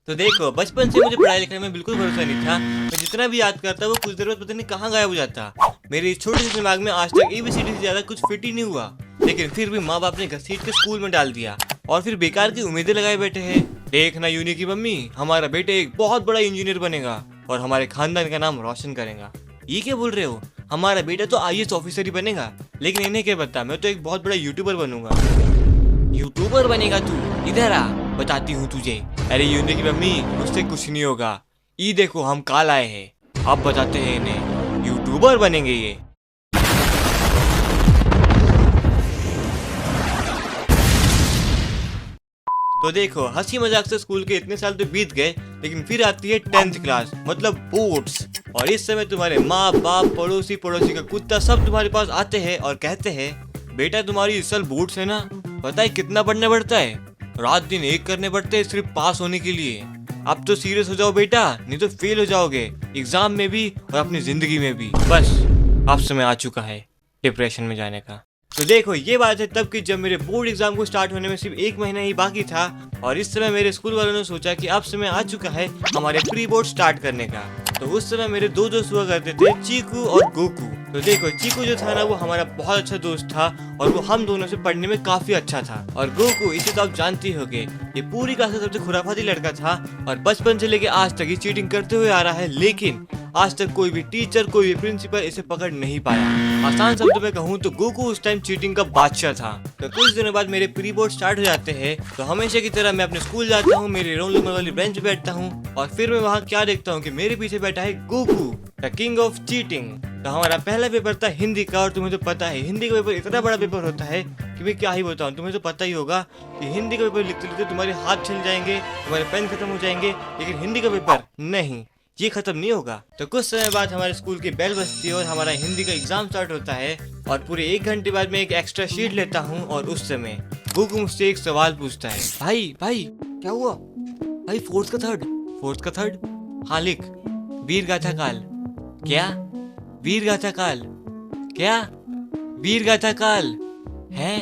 तो देखो, बचपन से मुझे पढ़ाई लिखाई में बिल्कुल भरोसा नहीं था। मैं जितना भी याद करता वो कुछ देर बाद पता नहीं कहाँ गायब हो जाता। मेरे इस छोटे से दिमाग में आज तक ABCD से ज्यादा कुछ फिट ही नहीं हुआ। लेकिन फिर भी माँ बाप ने घसीट के स्कूल में डाल दिया और फिर बेकार की उम्मीदें लगाए बैठे हैं। देखना यूनी की मम्मी, हमारा बेटा एक बहुत बड़ा इंजीनियर बनेगा और हमारे खानदान का नाम रोशन करेगा। ये क्या बोल रहे हो? हमारा बेटा तो IAS ऑफिसर ही बनेगा। लेकिन इन्हें क्या पता, मैं तो एक बहुत बड़ा यूट्यूबर बनूंगा। यूट्यूबर बनेगा तू? इधर आ, बताती हूँ तुझे। अरे यूनी की मम्मी, मुझसे कुछ नहीं होगा। ये देखो, हम काल आए हैं, अब बताते हैं इन्हें। यूट्यूबर बनेंगे ये। तो देखो, हंसी मजाक से स्कूल के इतने साल तो बीत गए, लेकिन फिर आती है 10th क्लास, मतलब बोर्ड्स। और इस समय तुम्हारे माँ बाप, पड़ोसी का कुत्ता सब तुम्हारे पास आते हैं और कहते हैं, बेटा तुम्हारी इस साल बोर्ड्स है ना, पता है कितना पढ़ना पड़ता है? रात दिन एक करने पड़ते हैं सिर्फ पास होने के लिए। अब तो सीरियस हो जाओ बेटा, नहीं तो फेल हो जाओगे एग्जाम में भी और अपनी जिंदगी में भी। बस अब समय आ चुका है डिप्रेशन में जाने का। तो देखो, ये बात है तब की जब मेरे बोर्ड एग्जाम को स्टार्ट होने में सिर्फ 1 महीना ही बाकी था। और इस समय मेरे स्कूल वालों ने सोचा कि अब समय आ चुका है हमारे प्री बोर्ड स्टार्ट करने का। तो उस समय मेरे 2 दोस्त हुआ करते थे, चीकू और गोकू। तो देखो, चीकू जो था ना, वो हमारा बहुत अच्छा दोस्त था और वो हम दोनों से पढ़ने में काफी अच्छा था। और गोकू, इसे तो आप जानते होंगे, ये पूरी क्लास का सबसे खुराफाती लड़का था और बचपन से लेके आज तक ये चीटिंग करते हुए आ रहा है। लेकिन आज तक कोई भी टीचर, कोई भी प्रिंसिपल इसे पकड़ नहीं पाया। आसान शब्दों में कहूँ तो गोकू उस टाइम चीटिंग का बादशाह था। तो कुछ दिनों बाद मेरे प्री बोर्ड स्टार्ट हो जाते हैं। तो हमेशा की तरह मैं अपने स्कूल जाता हूँ, मेरे रोल नंबर वाली बेंच पे बैठता हूँ और फिर मैं वहाँ क्या देखता हूँ कि मेरे पीछे बैठा है Goku, the king of cheating. तो हमारा पहला पेपर था हिंदी का। और तुम्हें तो पता है, हिंदी का पेपर इतना बड़ा पेपर होता है कि मैं क्या ही बताऊँ। तुम्हें तो पता ही होगा कि हिंदी का पेपर लिखते लिखते तुम्हारे हाथ छिल जाएंगे, तुम्हारे पेन खत्म हो जाएंगे। लेकिन हिंदी का पेपर नहीं, ये खत्म नहीं होगा। तो कुछ समय बाद हमारे स्कूल की बेल बजती है और हमारा हिंदी का एग्जाम स्टार्ट होता है। और पूरे 1 घंटे बाद मैं एक एक्स्ट्रा शीट लेता हूँ और उस समय गोकू मुझसे एक सवाल पूछता है। भाई क्या हुआ? भाई फोर्थ का थर्ड? हाँ लिख, वीर गाथा काल। क्या? वीर गाथा काल? क्या? वीर गाथा काल है?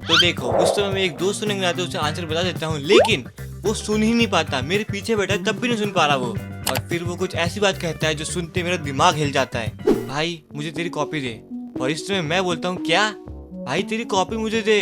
तो देखो, उस समय मैं एक दोस्त सुनेंगे आते उसे आंसर बता देता हूँ, लेकिन वो सुन ही नहीं पाता। मेरे पीछे बैठा है तब भी नहीं सुन पा रहा वो। और फिर वो कुछ ऐसी बात कहता है जो सुनते मेरा दिमाग हिल जाता है। भाई मुझे तेरी कॉपी दे। और इस समय मैं बोलता हूँ, क्या? भाई तेरी कॉपी मुझे दे।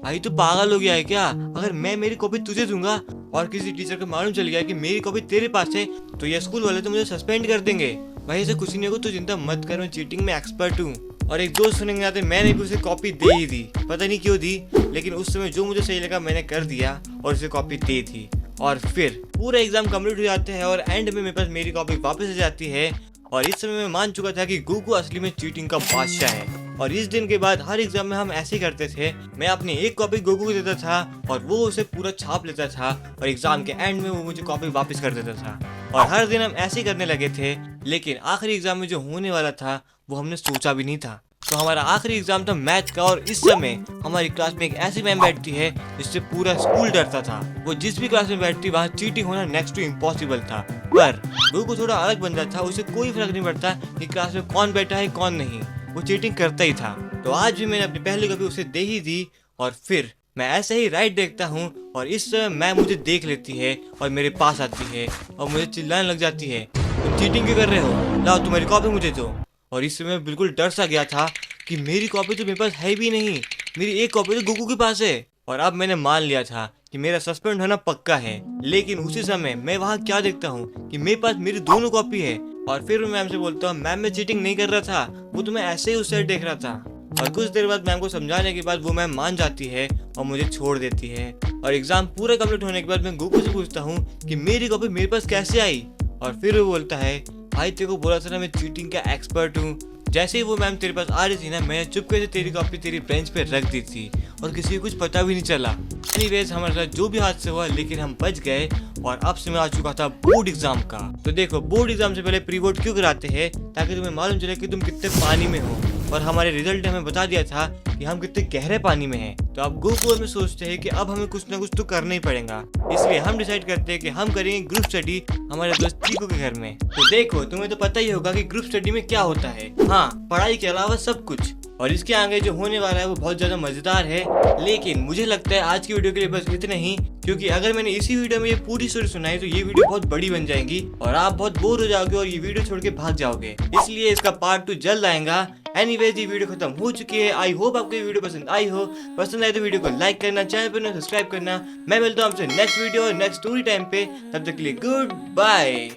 भाई तू पागल हो गया है क्या? अगर मैं मेरी कॉपी तुझे दूंगा और किसी टीचर को मालूम चल गया कि मेरी कॉपी तेरे पास है, तो ये स्कूल वाले तो मुझे सस्पेंड कर देंगे। भाई ऐसे कुछ नहीं होगा, तू चिंता मत कर, मैं चीटिंग में एक्सपर्ट हूँ। और एक दोस्त सुनेंगे आते, मैंने भी उसे कॉपी दे ही दी, पता नहीं क्यों दी, लेकिन उस समय जो मुझे सही लगा मैंने कर दिया और उसे कॉपी दे दी। और फिर पूरा एग्जाम कंप्लीट हो जाते हैं और एंड में मेरे पास मेरी कॉपी वापस आ जाती है। और इस समय मैं मान चुका था कि गोकू असली में चीटिंग का बादशाह है। और इस दिन के बाद हर एग्जाम में हम ऐसे करते थे, मैं अपनी एक कॉपी गोकू को देता था और वो उसे पूरा छाप लेता था और एग्जाम के एंड में वो मुझे कॉपी वापस कर देता था। और हर दिन हम ऐसे ही करने लगे थे। लेकिन आखिरी एग्जाम में जो होने वाला था वो हमने सोचा भी नहीं था। तो हमारा आखिरी एग्जाम था मैथ का और इस समय हमारी क्लास में एक ऐसी मैम बैठती है जिससे पूरा स्कूल डरता था। वो जिस भी क्लास में बैठती वहाँ चीटिंग होना नेक्स्ट टू इम्पॉसिबल था। पर गोकू थोड़ा अलग बंदा था, उसे कोई फर्क नहीं पड़ता कि क्लास में कौन बैठा है कौन नहीं, वो चीटिंग करता ही था। तो आज भी मैंने अपनी पहली कॉपी उसे दे ही दी। और फिर मैं ऐसे ही राइट देखता हूँ और इस समय मैम मुझे देख लेती है और मेरे पास आती है और मुझे चिल्लाने लग जाती है, तुम चीटिंग क्यों कर रहे हो? लाओ तुम्हारी कॉपी मुझे दो। और इस समय बिल्कुल डर सा गया था कि मेरी कॉपी तो मेरे पास है भी नहीं, मेरी एक कॉपी तो गोकू के पास है। और अब मैंने मान लिया था कि मेरा सस्पेंड होना पक्का है। लेकिन उसी समय मैं वहाँ क्या देखता हूँ कि मेरे पास मेरी दोनों कॉपी है। और फिर मैं मैम से बोलता हूँ, मैम मैं चीटिंग नहीं कर रहा था, वो तो मैं ऐसे ही उस साइड देख रहा था। और कुछ देर बाद मैम को समझाने के बाद वो मैम मान जाती है और मुझे छोड़ देती है। और एग्जाम पूरा कंप्लीट होने के बाद मैं गोकू से पूछता हूँ कि मेरी कॉपी मेरे पास कैसे आई? और फिर वो बोलता है, भाई तेरे को बोला था ना मैं चीटिंग का एक्सपर्ट हूँ। जैसे ही वो मैम तेरे पास आ रही थी ना, मैंने चुपके से तेरी कॉपी तेरी बेंच पे रख दी थी और किसी को कुछ पता भी नहीं चला। एनीवेज हमारे साथ जो भी हादसा हुआ, लेकिन हम बच गए। और अब समय आ चुका था बोर्ड एग्जाम का। तो देखो, बोर्ड एग्जाम से पहले प्री बोर्ड क्यों कराते हैं? ताकि तुम्हें मालूम चले कि तुम कितने पानी में हो और हमारे रिजल्ट ने हमें बता दिया था कि हम कितने गहरे पानी में हैं। तो अब गोकू में सोचते हैं कि अब हमें कुछ ना कुछ तो करना ही पड़ेगा। इसलिए हम डिसाइड करते हैं कि हम करेंगे ग्रुप स्टडी हमारे दोस्त चीकू के घर में। तो देखो, तुम्हें तो पता ही होगा कि ग्रुप स्टडी में क्या होता है। हाँ, पढ़ाई के अलावा सब कुछ। और इसके आगे जो होने वाला है वो बहुत ज्यादा मजेदार है। लेकिन मुझे लगता है आज की वीडियो के लिए बस इतना ही, क्योंकि अगर मैंने इसी वीडियो में ये पूरी स्टोरी सुनाई तो ये वीडियो बहुत बड़ी बन जाएगी और आप बहुत बोर हो जाओगे और ये वीडियो छोड़ के भाग जाओगे। इसलिए इसका पार्ट 2 जल्द आएगा। एनीवेज, ये वीडियो खत्म हो चुकी है। आई होप आपको ये वीडियो पसंद आई हो। पसंद आए तो वीडियो को लाइक करना, चैनल पर सब्सक्राइब करना। मैं मिलता हूँ आपसे नेक्स्ट वीडियो और नेक्स्ट स्टोरी टाइम पे। तब तक के लिए गुड बाय।